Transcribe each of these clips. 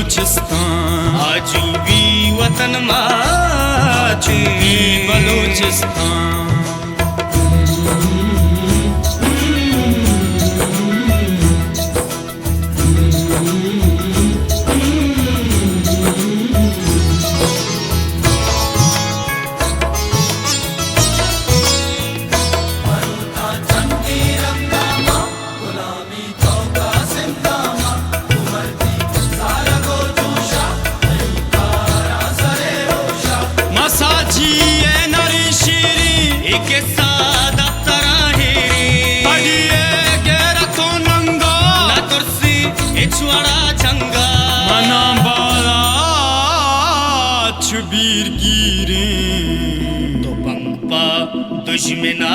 बलूचिस्तान आजूबी वतन माते बलूचिस्तान के सादा तराहे पढ़िए गेरा तो नंगा ना तुरसी इचवाड़ा चंगा मना बाला छबीर गिरे तो पंपा दुश्मना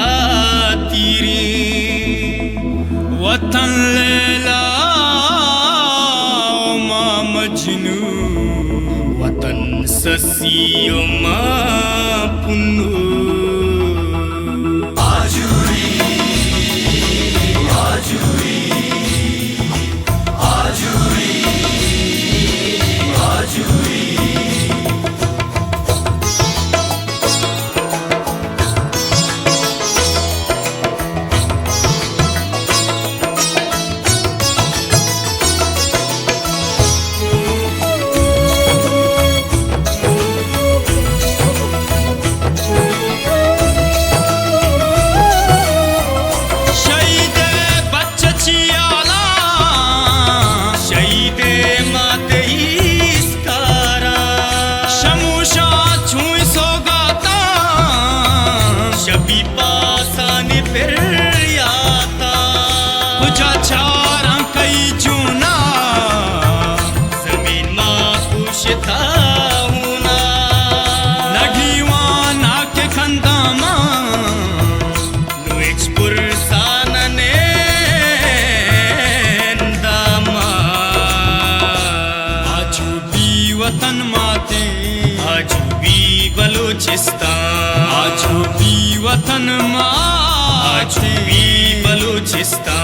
तीरे वतन लेला मा मजनू वतन ससियो मा पुन्नू वतन माते आजूबी बलूचिस्तान आजूबी वतन माते आजूबी Balochistan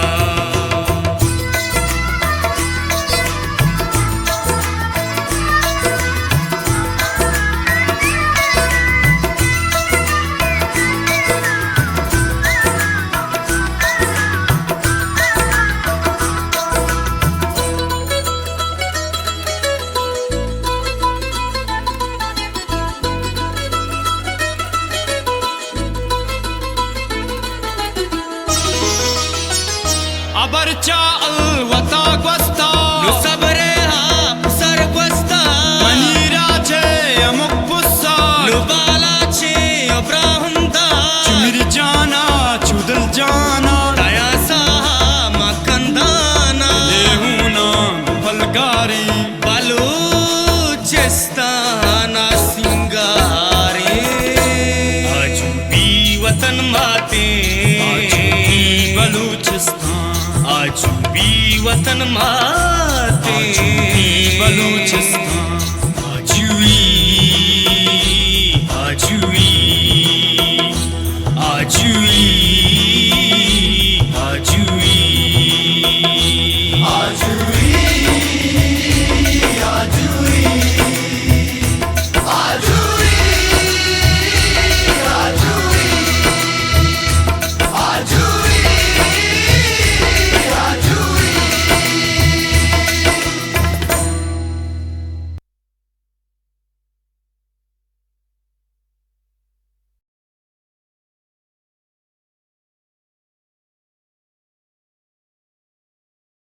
Abarca alwata gwasta no sabare ha sar gwasta manira che amuk pussa no bala che abrahunda chumiri jana chudal jana daya sa makandana lehuna falgari Balochistan सिंगारे आजूबी वतन माते बलूचिस्तान आजूबी वतन माते बलूचिस्तान